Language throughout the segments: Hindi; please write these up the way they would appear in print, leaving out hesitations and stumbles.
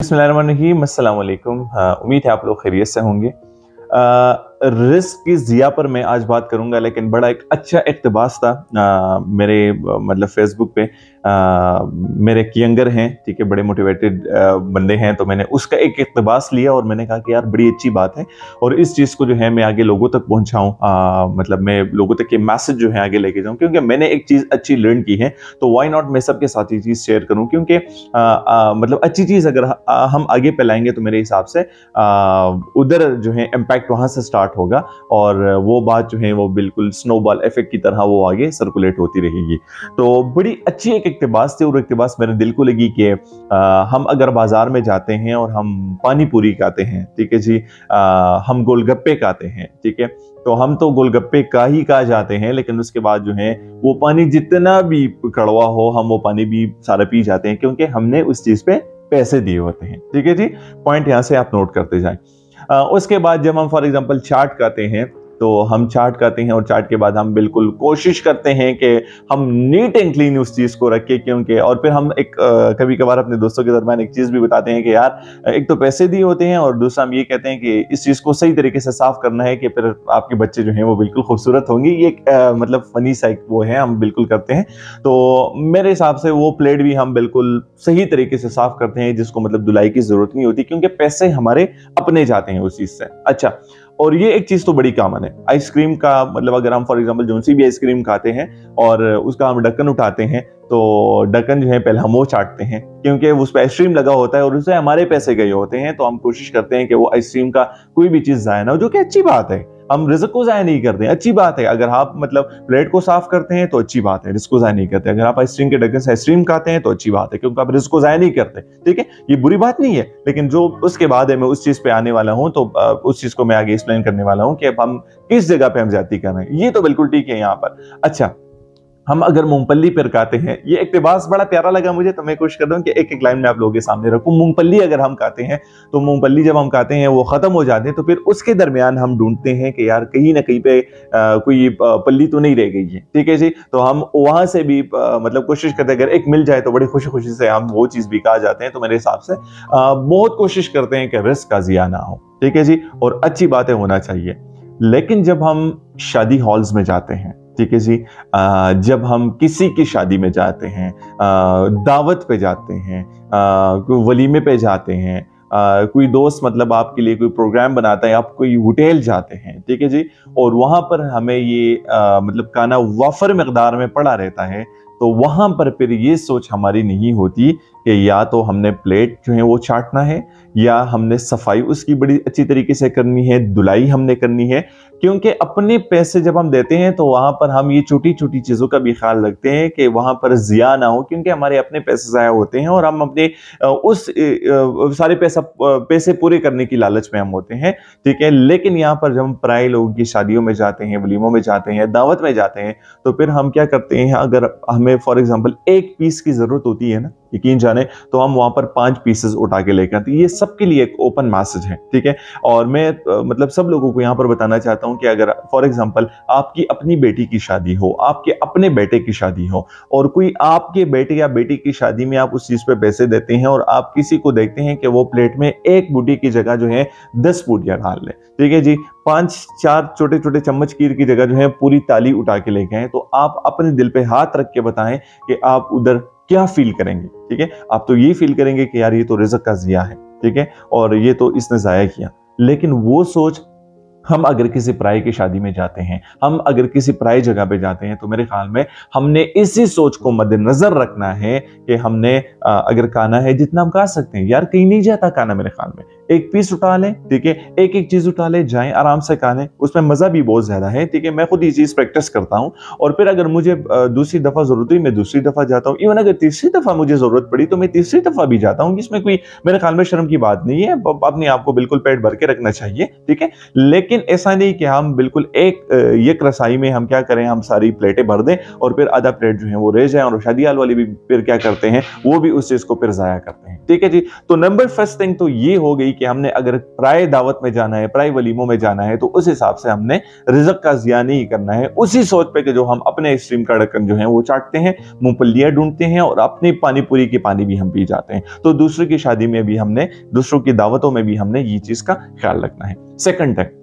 बिस्मिल्लाहिर्रहमानिर्रहीम, अस्सलाम वालेकुम। उम्मीद है आप लोग खैरियत से होंगे। रिस्क की ज़िया पर मैं आज बात करूंगा, लेकिन बड़ा एक अच्छा इक़्तिबास था मेरे मतलब फेसबुक पे। मेरे एक यंगर हैं, ठीक है, बड़े मोटिवेटेड बंदे हैं, तो मैंने उसका एक इक़्तिबास लिया और मैंने कहा कि यार बड़ी अच्छी बात है और इस चीज़ को जो है मैं आगे लोगों तक पहुंचाऊं, मतलब मैं लोगों तक ये मैसेज जो है आगे लेके जाऊं, क्योंकि मैंने एक चीज़ अच्छी लर्न की है तो वाई नॉट मैं सबके साथ ये चीज़ शेयर करूं, क्योंकि मतलब अच्छी चीज़ अगर हम आगे फैलाएंगे तो मेरे हिसाब से उधर जो है इम्पैक्ट वहां से स्टार्ट होगा और वो बात जो है वो बिल्कुल स्नोबॉल इफेक्ट की तरह वो आगे सर्कुलेट होती रहेगी। तो बड़ी अच्छी एक इक़्तिबास थी और इक़्तिबास मेरे दिल को लगी कि हम अगर बाजार में जाते हैं और हम पानी पूरी खाते हैं, ठीक है जी, हम गोलगप्पे खाते हैं, ठीक है, तो हम तो गोलगप्पे का ही खा जाते हैं, लेकिन उसके बाद जो है वो पानी जितना भी कड़वा हो हम वो पानी भी सारा पी जाते हैं, क्योंकि हमने उस चीज पे पैसे दिए होते हैं। ठीक है जी, पॉइंट यहां से आप नोट करते जाएं। उसके बाद जब हम फॉर एग्जांपल चाट खाते हैं तो हम चाट खाते हैं और चाट के बाद हम बिल्कुल कोशिश करते हैं कि हम नीट एंड क्लीन उस चीज़ को रखें, क्योंकि और फिर हम एक कभी कभार अपने दोस्तों के दरमियान एक चीज़ भी बताते हैं कि यार एक तो पैसे दिए होते हैं और दूसरा हम ये कहते हैं कि इस चीज़ को सही तरीके से साफ करना है कि फिर आपके बच्चे जो हैं वो बिल्कुल खूबसूरत होंगे। ये मतलब फनी सा एक वो है, हम बिल्कुल करते हैं। तो मेरे हिसाब से वो प्लेट भी हम बिल्कुल सही तरीके से साफ करते हैं, जिसको मतलब धुलाई की जरूरत नहीं होती, क्योंकि पैसे हमारे अपने जाते हैं उस चीज़ से। अच्छा, और ये एक चीज तो बड़ी कॉमन है आइसक्रीम का, मतलब अगर हम फॉर एग्जांपल जो सी भी आइसक्रीम खाते हैं और उसका हम ढक्कन उठाते हैं तो ढक्कन जो है पहले हम वो चाटते हैं, क्योंकि उस पर आइसक्रीम लगा होता है और उससे हमारे पैसे गए होते हैं, तो हम कोशिश करते हैं कि वो आइसक्रीम का कोई भी चीज जाए ना हो, जो कि अच्छी बात है। हम रिस्क को जाया नहीं करते हैं, अच्छी बात है। अगर आप मतलब प्लेट को साफ करते हैं तो अच्छी बात है, रिस्क को जाया नहीं करते। अगर आप आइसक्रीम के ढक्कन से आइसक्रीम खाते हैं तो अच्छी बात है, क्योंकि आप रिस्क को जाया नहीं करते। ठीक है, ये बुरी बात नहीं है, लेकिन जो उसके बाद है मैं उस चीज पे आने वाला हूं, तो उस चीज को मैं आगे एक्सप्लेन करने वाला हूं कि अब हम किस जगह पे हम ज्यादती कर रहे हैं। ये तो बिल्कुल ठीक है यहाँ पर। अच्छा, हम अगर मूंगफली पर खाते हैं, ये इक़्तिबास बड़ा प्यारा लगा मुझे, तो मैं कोशिश कर रहा हूं कि एक एक लाइन में आप लोगों के सामने रखूं। मूंगफली अगर हम खाते हैं तो मूंगफली जब हम खाते हैं वो खत्म हो जाते हैं, तो फिर उसके दरमियान हम ढूंढते हैं कि यार कहीं ना कहीं पे कोई पल्ली तो नहीं रह गई है। ठीक है जी, तो हम वहां से भी मतलब कोशिश करते हैं, अगर एक मिल जाए तो बड़ी खुशी खुशी से हम वो चीज भी खा जाते हैं। तो मेरे हिसाब से बहुत कोशिश करते हैं कि रिस्क का जिया ना हो। ठीक है जी, और अच्छी बातें होना चाहिए। लेकिन जब हम शादी हॉल्स में जाते हैं, ठीक है जी, जब हम किसी की शादी में जाते हैं, दावत पे जाते हैं, कोई वलीमे पे जाते हैं, कोई दोस्त मतलब आपके लिए कोई प्रोग्राम बनाता है, आप कोई होटल जाते हैं, ठीक है जी, और वहां पर हमें ये मतलब खाना वाफर मकदार में पड़ा रहता है, तो वहां पर फिर ये सोच हमारी नहीं होती कि या तो हमने प्लेट जो है वो चाटना है या हमने सफाई उसकी बड़ी अच्छी तरीके से करनी है, धुलाई हमने करनी है। क्योंकि अपने पैसे जब हम देते हैं तो वहां पर हम ये छोटी छोटी चीजों का भी ख्याल रखते हैं कि वहां पर जिया ना हो, क्योंकि हमारे अपने पैसे जाया होते हैं और हम अपने उस सारे पैसे पूरे करने की लालच में हम होते हैं। ठीक है, लेकिन यहाँ पर जब हम पराए लोगों की शादियों में जाते हैं, वलीमों में जाते हैं, दावत में जाते हैं, तो फिर हम क्या करते हैं, अगर हमें फॉर एग्जाम्पल एक पीस की जरूरत होती है ना, यकीन जाने, तो हम वहां पर 5 पीसेस उठा के लेकर आते हैं। ये सबके लिए एक ओपन मैसेज है। ठीक है, और मैं मतलब सब लोगों को यहां पर बताना चाहता हूं कि अगर फॉर एग्जांपल आपकी अपनी बेटी की शादी हो, आपके अपने बेटे की शादी हो, और कोई आपके बेटे या बेटी की शादी में आप उस चीज पे पैसे देते हैं और आप किसी को देखते हैं कि वो प्लेट में एक बूटी की जगह जो है 10 बूटियां डाल ले, ठीक है जी, 5-4 छोटे छोटे चम्मच कीर की जगह जो है पूरी ताली उठा के लेके आए, तो आप अपने दिल पे हाथ रख के बताएं कि आप उधर क्या फील करेंगे। ठीक है, आप तो ये फील करेंगे कि यार ये तो रिज़्क का ज़िया है, ठीक है, और ये तो इसने ज़ाया किया। लेकिन वो सोच हम अगर किसी पराई की शादी में जाते हैं, हम अगर किसी पराई जगह पे जाते हैं, तो मेरे ख्याल में हमने इसी सोच को मद्देनजर रखना है कि हमने अगर खाना है जितना हम खा सकते हैं, यार कहीं नहीं जाता खाना मेरे ख्याल में, एक पीस उठा लें, ठीक है, एक एक चीज उठा लें, जाएं आराम से खा लें, उसमें मजा भी बहुत ज्यादा है। ठीक है, मैं खुद ये चीज प्रैक्टिस करता हूं और फिर अगर मुझे दूसरी दफा जरूरत हुई मैं दूसरी दफा जाता हूं, इवन अगर तीसरी दफा मुझे जरूरत पड़ी तो मैं तीसरी दफा भी जाता हूं। इसमें कोई मेरे ख्याल में शर्म की बात नहीं है, अपने आप को बिल्कुल पेट भर के रखना चाहिए। ठीक है, लेकिन लेकिन ऐसा नहीं कि हम बिल्कुल एक रसाई में हम क्या करें, हम सारी प्लेटें भर दें और फिर आधा प्लेट जो है वो रह जाए, और शादी हाल वाले भी फिर क्या करते हैं, वो भी उस चीज को फिर जाया करते हैं। ठीक है जी। तो नंबर फर्स्ट थिंग तो ये हो गई कि हमने अगर प्राय दावत में जाना है, प्राय वलीमों में जाना है, तो उस हिसाब से हमने रिज़्क का ज़िया नहीं करना है, उसी सोच पे कि जो हम अपने स्ट्रीम का ढक्कन जो है वो चाटते हैं, मुंह पर लिया ढूंढते हैं और अपनी पानी पूरी की पानी भी हम पी जाते हैं। तो दूसरे की शादी में भी हमने, दूसरों की दावतों में भी हमने ये चीज का ख्याल रखना है। सेकंड टाइम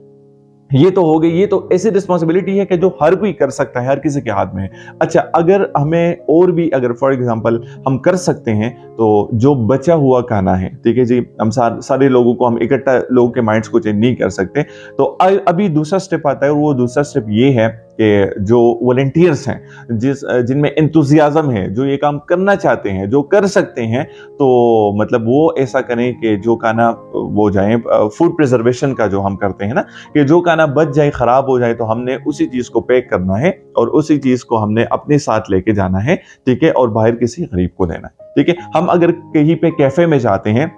ये तो हो गई, ये तो ऐसी रिस्पॉन्सिबिलिटी है कि जो हर कोई कर सकता है, हर किसी के हाथ में है। अच्छा, अगर हमें और भी, अगर फॉर एग्जांपल हम कर सकते हैं, तो जो बचा हुआ खाना है, ठीक है जी, हम सारे लोगों को हम इकट्ठा लोगों के माइंड्स को चेंज नहीं कर सकते, तो अभी दूसरा स्टेप आता है, और वो दूसरा स्टेप ये है कि जो वॉलंटियर्स हैं, जिनमें एंथुसियाज्म है, जो ये काम करना चाहते हैं, जो कर सकते हैं, तो मतलब वो ऐसा करें कि जो खाना वो जाए, फूड प्रिजर्वेशन का जो हम करते हैं ना, कि जो खाना बच जाए, खराब हो जाए, तो हमने उसी चीज को पैक करना है और उसी चीज को हमने अपने साथ लेके जाना है, ठीक है, और बाहर किसी गरीब को देना है। ठीक है। हम अगर कहीं पे कैफे में जाते हैं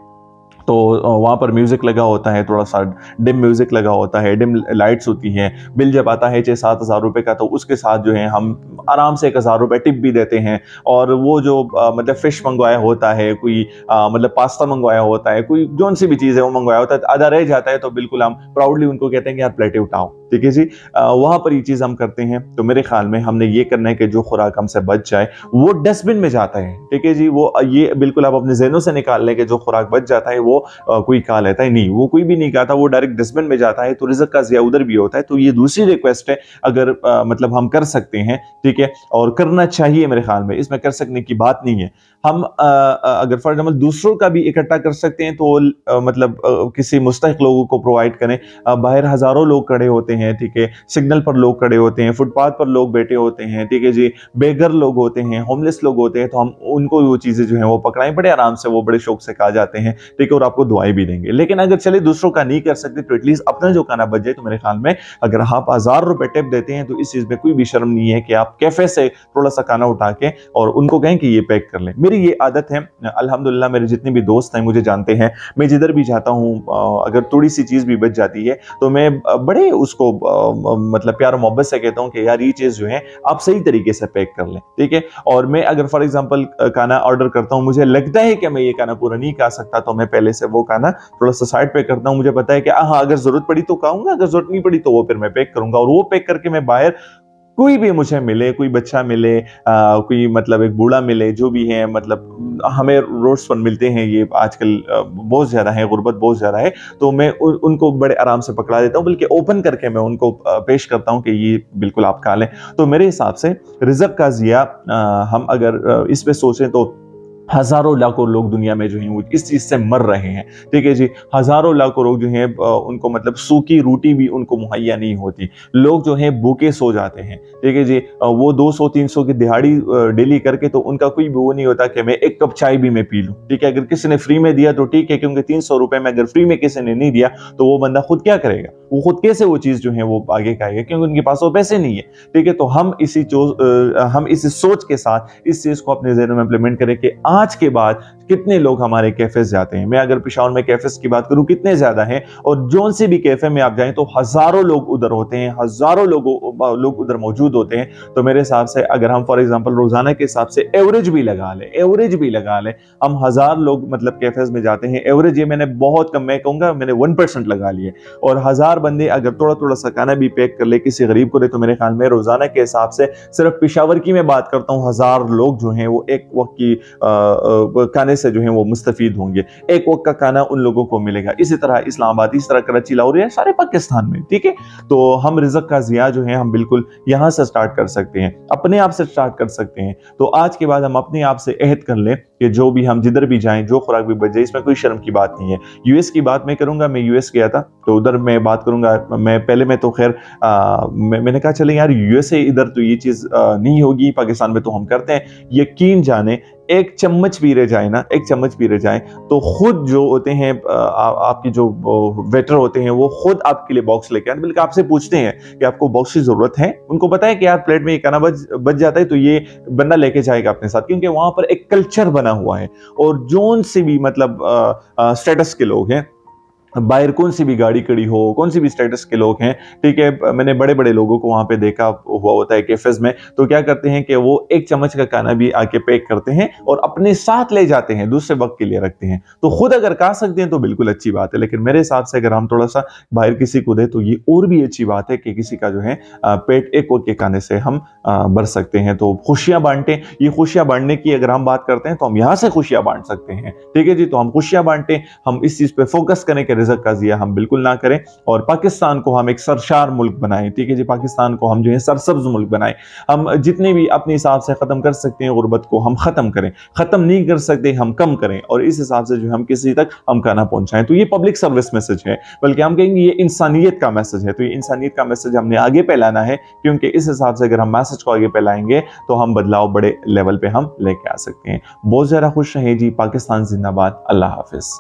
तो वहाँ पर म्यूजिक लगा होता है, थोड़ा सा डिम म्यूजिक लगा होता है, डिम लाइट्स होती हैं, बिल जब आता है 6-7 हज़ार रुपए का, तो उसके साथ जो है हम आराम से 1,000 रुपए टिप भी देते हैं। और वो जो मतलब फिश मंगवाया होता है, कोई मतलब पास्ता मंगवाया होता है, कोई जौन सी भी चीज़ है वो मंगवाया होता है, आधा रह जाता है तो बिल्कुल हम प्राउडली उनको कहते हैं कि यार प्लेटें उठाओ। ठीक है जी। वहाँ पर ये चीज़ हम करते हैं। तो मेरे ख्याल में हमने ये करना है कि जो खुराक हमसे बच जाए वो डस्टबिन में जाता है। ठीक है जी। वो ये बिल्कुल आप अपने ज़हनों से निकाल लें कि जो खुराक बच जाता है वो कोई खा लेता है, नहीं, वो कोई भी नहीं खाता, वो डायरेक्ट डस्टबिन में जाता है। तो रिज़्क का ज़िया उधर भी होता है। तो ये दूसरी रिक्वेस्ट है, अगर मतलब हम कर सकते हैं, ठीक है, और करना चाहिए, मेरे ख्याल में इसमें कर सकने की बात नहीं है। हम अगर फॉर एग्जाम्पल दूसरों का भी इकट्ठा कर सकते हैं तो मतलब किसी मुस्तहिक लोगों को प्रोवाइड करें। बाहर हजारों लोग खड़े होते हैं, ठीक है, सिग्नल पर लोग खड़े होते हैं, फुटपाथ पर लोग बैठे होते हैं, ठीक है जी, बेघर लोग होते हैं, होमलेस लोग होते हैं, तो हम उनको वो चीजें जो है वो पकड़ाएं, बड़े आराम से, वो बड़े शौक से खा जाते हैं, ठीक है, और आपको दुआएं भी देंगे। लेकिन अगर चले दूसरों का नहीं कर सकते तो एटलीस्ट अपना जो खाना बच जाए। तो मेरे ख्याल में अगर आप 1,000 रुपए टिप देते हैं तो इस चीज में कोई भी शर्म नहीं है कि आप कैफे से थोड़ा सा खाना उठा के और उनको कहें कि ये पैक कर लें। मेरी ये आदत है, अल्हम्दुलिल्लाह, मेरे जितने भी दोस्त हैं मुझे जानते हैं, मैं जिधर भी जाता हूँ अगर थोड़ी सी चीज भी बच जाती है तो मैं बड़े उसको मतलब प्यार और मोहब्बत से कहता हूँ कि यार ये चीज जो है आप सही तरीके से पैक कर लें, ठीक है। और मैं अगर फॉर एग्जांपल खाना ऑर्डर करता हूँ, मुझे लगता है कि मैं ये खाना पूरा नहीं खा सकता, तो मैं पहले से वो खाना थोड़ा सा साइड पे करता हूँ। मुझे पता है कि हाँ, अगर जरूरत पड़ी तो खाऊंगा, अगर जरूरत नहीं पड़ी तो वो फिर मैं पैक करूंगा। और वो पैक करके मैं बाहर, कोई भी मुझे मिले, कोई बच्चा मिले, कोई मतलब एक बूढ़ा मिले, जो भी है, मतलब हमें रोड्स पर मिलते हैं ये आजकल बहुत ज़्यादा है, गुर्बत बहुत ज़्यादा है, तो मैं उनको बड़े आराम से पकड़ा देता हूँ, बल्कि ओपन करके मैं उनको पेश करता हूँ कि ये बिल्कुल आप खा लें। तो मेरे हिसाब से रिज़्क का ज़िया हम अगर इस पे सोचें तो हजारों लाखों लोग दुनिया में जो हैं वो इस चीज से मर रहे हैं, ठीक है जी। हजारों लाखों लोग जो हैं उनको मतलब सूखी रोटी भी उनको मुहैया नहीं होती, लोग जो हैं भूखे सो जाते हैं, ठीक है जी। वो 200-300 की दिहाड़ी डेली करके तो उनका कोई वो नहीं होता कि मैं एक कप चाय भी मैं पी लूं, ठीक है। अगर किसी ने फ्री में दिया तो ठीक है, क्योंकि 300 रुपए में अगर फ्री में किसी ने नहीं दिया तो वो बंदा खुद क्या करेगा, वो खुद कैसे वो चीज जो है वो आगे खाएगा, क्योंकि उनके पास वो पैसे नहीं है, ठीक है। तो हम इसी सोच के साथ इस चीज को अपने ज़हन में इंप्लीमेंट करें कि आज के बाद कितने लोग हमारे कैफेस जाते हैं। मैं अगर पेशावर में कैफेस की बात करूं, कितने ज्यादा हैं, और जोन से भी कैफे में आप जाएं तो हजारों लोग उधर होते हैं, हजारों लोग उधर मौजूद होते हैं। तो मेरे हिसाब से अगर हम फॉर एग्जांपल रोजाना के हिसाब से एवरेज भी लगा लें, हम 1,000 लोग मतलब कैफेस में जाते हैं, एवरेज ये मैंने बहुत कम, मैं कहूंगा मैंने 1% लगा लिए, और 1,000 बंदे अगर थोड़ा थोड़ा सा खाना भी पैक कर ले, किसी गरीब को दे, तो मेरे ख्याल में रोजाना के हिसाब से सिर्फ पेशावर की मैं बात करता हूँ, 1,000 लोग जो हैं वो एक वक्त की खाने से जो है वो मुस्तफीद होंगे, एक वक्त का खाना उन लोगों को मिलेगा। इसी तरह इस्लामाबाद, इस तरह कराची, लाहौर, या सारे पाकिस्तान में, ठीक है। तो हम रिज़्क का ज़िया जो है हम बिल्कुल यहाँ से स्टार्ट कर सकते हैं, अपने आप से स्टार्ट कर सकते हैं। तो आज के बाद हम अपने आप से अहद कर लें कि जो भी हम जिधर भी जाएं, जो खुराक भी बच जाए, इसमें कोई शर्म की बात नहीं है। यूएस की बात मैं करूंगा, मैं यूएस गया था तो उधर मैं बात करूंगा। मैं तो खैर मैंने कहा चले यार यूएसए, इधर तो ये चीज नहीं होगी, पाकिस्तान में तो हम करते हैं। यकीन जाने, एक चम्मच पी रहे जाए ना, एक चम्मच पी रहे जाए तो खुद जो होते हैं आपकी जो वेटर होते हैं वो खुद आपके लिए बॉक्स लेके आते, बल्कि आपसे पूछते हैं कि आपको बॉक्स की जरूरत है। उनको पता है कि यार प्लेट में ये खाना बच जाता है तो ये बंदा लेके जाएगा अपने साथ, क्योंकि वहां पर एक कल्चर बना हुआ है। और जोन से भी मतलब स्टेटस के लोग हैं, बाहर कौन सी भी गाड़ी खड़ी हो, कौन सी भी स्टेटस के लोग हैं, ठीक है, मैंने बड़े बड़े लोगों को वहां पे देखा हुआ होता है कैफेज में, तो क्या करते हैं कि वो एक चम्मच का खाना भी आके पैक करते हैं और अपने साथ ले जाते हैं, दूसरे वक्त के लिए रखते हैं। तो खुद अगर खा सकते हैं तो बिल्कुल अच्छी बात है, लेकिन मेरे हिसाब से अगर हम थोड़ा सा बाहर किसी को दे तो ये और भी अच्छी बात है कि किसी का जो है पेट एक वक्त के खाने से हम भर सकते हैं। तो खुशियां बांटें, ये खुशियां बांटने की अगर हम बात करते हैं तो हम यहाँ से खुशियां बांट सकते हैं, ठीक है जी। तो हम खुशियां बांटें, हम इस चीज पे फोकस करें कि रिज़्क का ज़िया हम बिल्कुल ना करें, और पाकिस्तान को हम एक सरशार मुल्क बनाएं, ठीक है जी। पाकिस्तान को हम जो है सरसब्ज मुल्क बनाएं, हम जितने भी अपने हिसाब से खत्म कर सकते हैं गुर्बत को हम खत्म करें, खत्म नहीं कर सकते हम कम करें, और इस हिसाब से जो हम किसी तक हम खाना पहुंचाएं। तो ये पब्लिक सर्विस मैसेज है, बल्कि हम कहेंगे ये इंसानियत का मैसेज है। तो ये इंसानियत का मैसेज हमने आगे फैलाना है, क्योंकि इस हिसाब से अगर हम मैसेज को आगे फैलाएंगे तो हम बदलाव बड़े लेवल पे हम लेके आ सकते हैं। बहुत ज़्यादा खुश रहें जी। पाकिस्तान जिंदाबाद। अल्लाह हाफिज।